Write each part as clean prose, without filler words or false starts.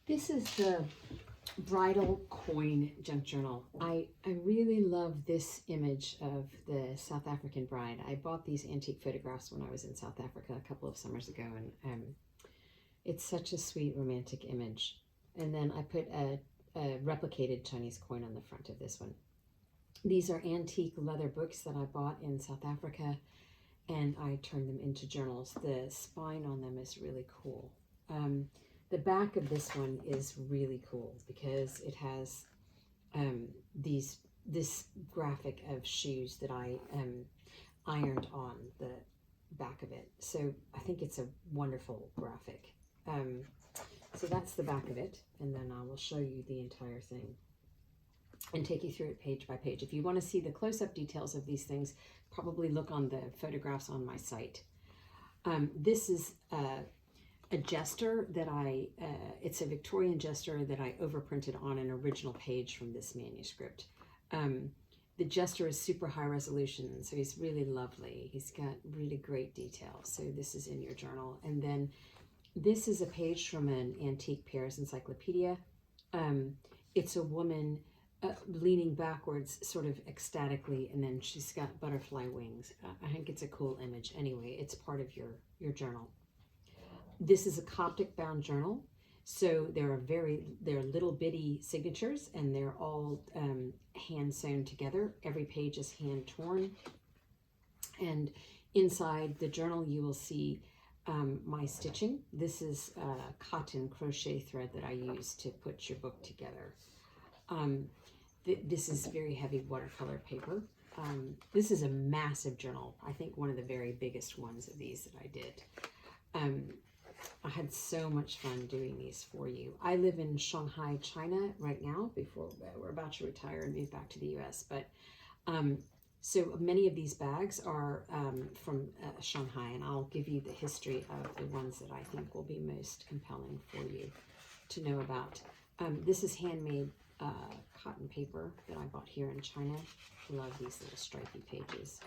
This is the Bridal coin junk journal. I really love this image of the South African bride. I bought these antique photographs when I was in South Africa a couple of summers ago, and it's such a sweet romantic image. And then I put a replicated Chinese coin on the front of this one. These are antique leather books that I bought in South Africa, and I turned them into journals. The spine on them is really cool. The back of this one is really cool because it has this graphic of shoes that I ironed on the back of it. So I think it's a wonderful graphic. So that's the back of it, and then I will show you the entire thing and take you through it page by page. If you want to see the close-up details of these things, probably look on the photographs on my site. This is a jester that it's a Victorian jester that I overprinted on an original page from this manuscript. The jester is super high resolution, so he's really lovely. He's got really great detail. So this is in your journal. And then this is a page from an antique Paris encyclopedia. It's a woman leaning backwards sort of ecstatically, and then she's got butterfly wings. I think it's a cool image. Anyway, it's part of your journal. This is a Coptic bound journal, so they're little bitty signatures, and they're all hand sewn together. Every page is hand torn, and inside the journal you will see my stitching. This is cotton crochet thread that I use to put your book together. This is very heavy watercolor paper. This is a massive journal. I think one of the very biggest ones of these that I did. I had so much fun doing these for you. I live in Shanghai, China right now, before we're about to retire and move back to the US. But so many of these bags are from Shanghai, and I'll give you the history of the ones that I think will be most compelling for you to know about. This is handmade cotton paper that I bought here in China. I love these little stripy pages.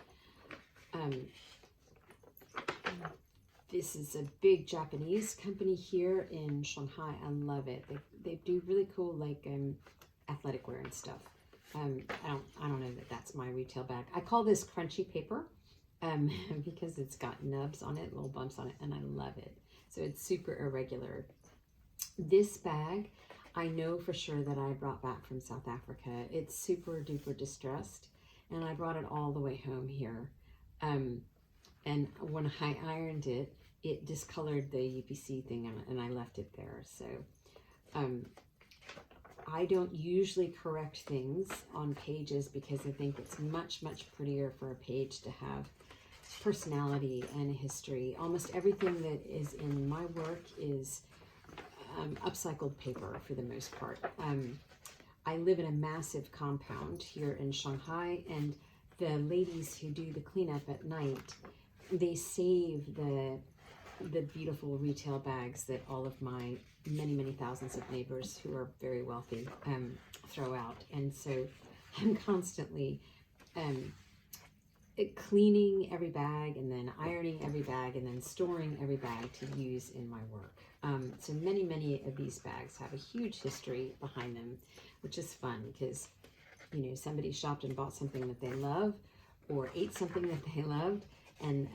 This is a big Japanese company here in Shanghai. I love it. They do really cool like athletic wear and stuff. I don't know that that's my retail bag. I call this crunchy paper because it's got nubs on it, little bumps on it, and I love it. So it's super irregular. This bag, I know for sure that I brought back from South Africa. It's super duper distressed, and I brought it all the way home here. And when I ironed it, it discolored the UPC thing, and I left it there. So I don't usually correct things on pages because I think it's much, much prettier for a page to have personality and a history. Almost everything that is in my work is upcycled paper for the most part. I live in a massive compound here in Shanghai, and the ladies who do the cleanup at night, they save the beautiful retail bags that all of my many thousands of neighbors who are very wealthy throw out. And so I'm constantly cleaning every bag, and then ironing every bag, and then storing every bag to use in my work. So many of these bags have a huge history behind them, which is fun because, you know, somebody shopped and bought something that they love or ate something that they loved, and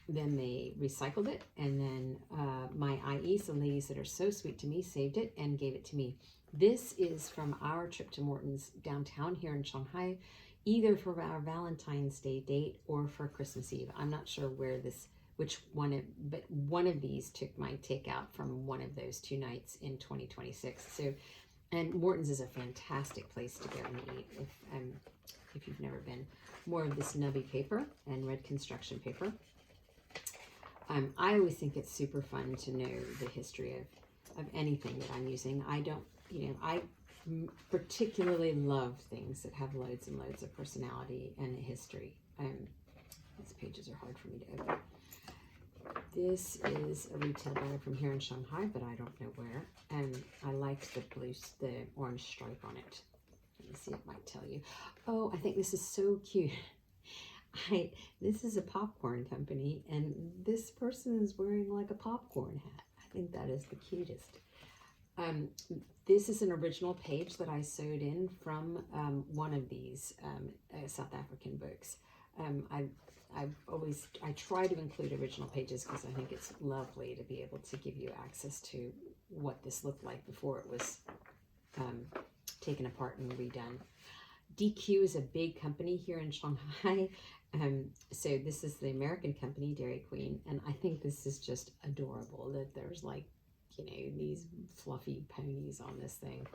then they recycled it, and then my IE, some ladies that are so sweet to me, saved it and gave it to me. This is from our trip to Morton's downtown here in Shanghai, either for our Valentine's Day date or for Christmas Eve. I'm not sure which one, but one of these took my takeout from one of those 2 nights in 2026. So, and Morton's is a fantastic place to go and eat if you've never been. More of this nubby paper and red construction paper. I always think it's super fun to know the history of anything that I'm using. I don't, you know, I particularly love things that have loads and loads of personality and a history. These pages are hard for me to open. This is a retail bag from here in Shanghai, but I don't know where. And I liked the orange stripe on it. Let me see, it might tell you. Oh, I think this is so cute. This is a popcorn company, and this person is wearing like a popcorn hat. I think that is the cutest. This is an original page that I sewed in from one of these South African books. I try to include original pages because I think it's lovely to be able to give you access to what this looked like before it was taken apart and redone. DQ is a big company here in Shanghai. So this is the American company, Dairy Queen, and I think this is just adorable that there's like, you know, these fluffy ponies on this thing.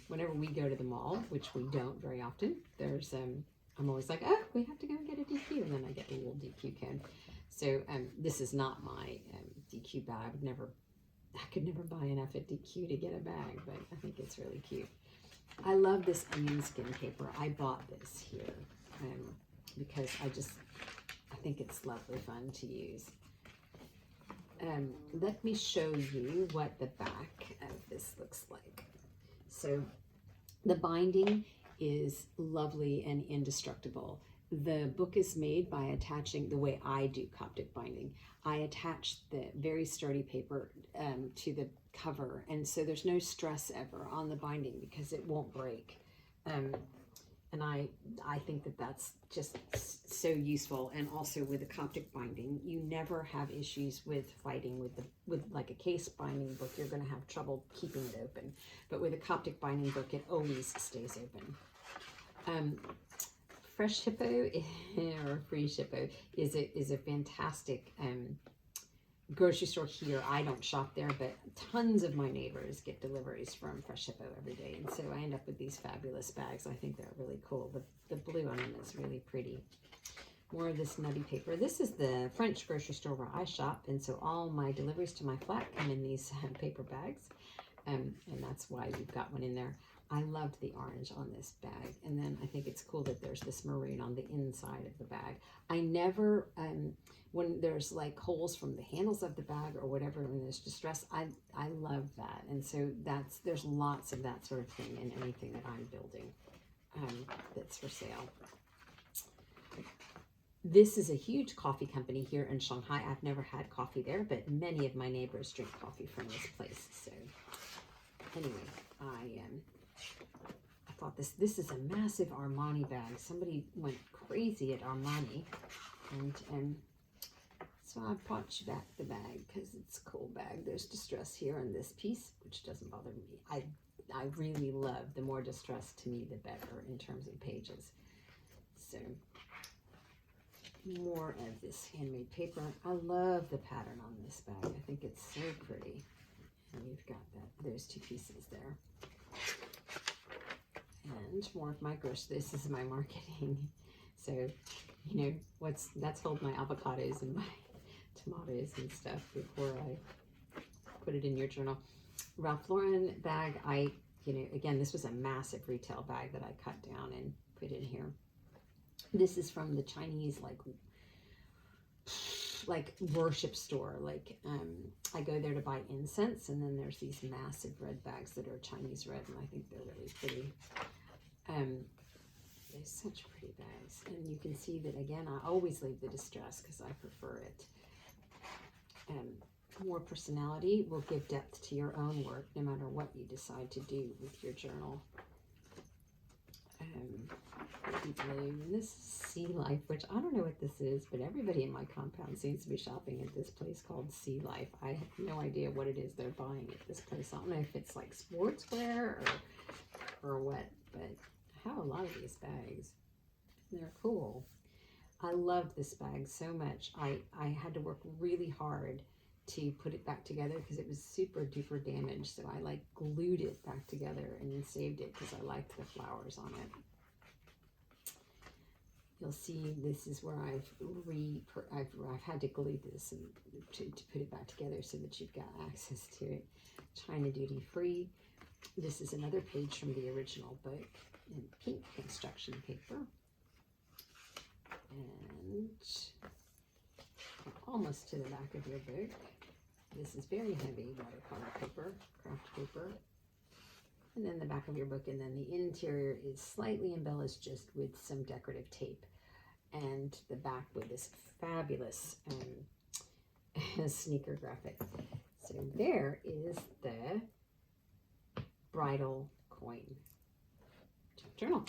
Whenever we go to the mall, which we don't very often, there's I'm always like, oh, we have to go and get a DQ, and then I get a little DQ cone. So this is not my DQ bag. I could never buy enough at DQ to get a bag, but I think it's really cute. I love this onion skin paper. I bought this here because I think it's lovely fun to use. Let me show you what the back of this looks like. So the binding is lovely and indestructible. The book is made by attaching, the way I do Coptic binding, I attach the very sturdy paper to the cover, and so there's no stress ever on the binding because it won't break. And I think that that's just so useful. And also with the Coptic binding, you never have issues with fighting with like a case binding book. You're going to have trouble keeping it open, but with a Coptic binding book, it always stays open. Fresh Hippo or Free Hippo is a fantastic grocery store here. I don't shop there, but tons of my neighbors get deliveries from Fresh Hippo every day, and so I end up with these fabulous bags. I think they're really cool. The blue on them is really pretty. More of this nutty paper. This is the French grocery store where I shop, and so all my deliveries to my flat come in these paper bags, and that's why you've got one in there. I loved the orange on this bag, and then I think it's cool that there's this maroon on the inside of the bag. I never, when there's like holes from the handles of the bag or whatever, when there's distress, I love that, and so there's lots of that sort of thing in anything that I'm building that's for sale. This is a huge coffee company here in Shanghai. I've never had coffee there, but many of my neighbors drink coffee from this place. So anyway, I thought this is a massive Armani bag. Somebody went crazy at Armani, and so I brought you back the bag because it's a cool bag. There's distress here on this piece, which doesn't bother me. I really love, the more distress to me, the better in terms of pages. So more of this handmade paper. I love the pattern on this bag. I think it's so pretty. And you've got those two pieces there. And more of my grocery. This is my marketing. So, you know, that's hold my avocados and my tomatoes and stuff before I put it in your journal. Ralph Lauren bag, again, this was a massive retail bag that I cut down and put in here. This is from the Chinese, like worship store. Like, I go there to buy incense, and then there's these massive red bags that are Chinese red, and I think they're really pretty. They're such pretty bags, and you can see that again. I always leave the distress because I prefer it. More personality will give depth to your own work, no matter what you decide to do with your journal. And this is Sea Life, which I don't know what this is, but everybody in my compound seems to be shopping at this place called Sea Life. I have no idea what it is they're buying at this place. I don't know if it's like sportswear or what, but I have a lot of these bags. They're cool. I love this bag so much. I had to work really hard to put it back together because it was super duper damaged. So I like glued it back together and then saved it because I liked the flowers on it. You'll see this is where I've had to glue this and to put it back together so that you've got access to it. China duty free. This is another page from the original book in pink construction paper. And almost to the back of your book. This is very heavy watercolor paper, craft paper. And then the back of your book, and then the interior is slightly embellished just with some decorative tape. And the back with this fabulous sneaker graphic. So there is the bridal coin. Journal.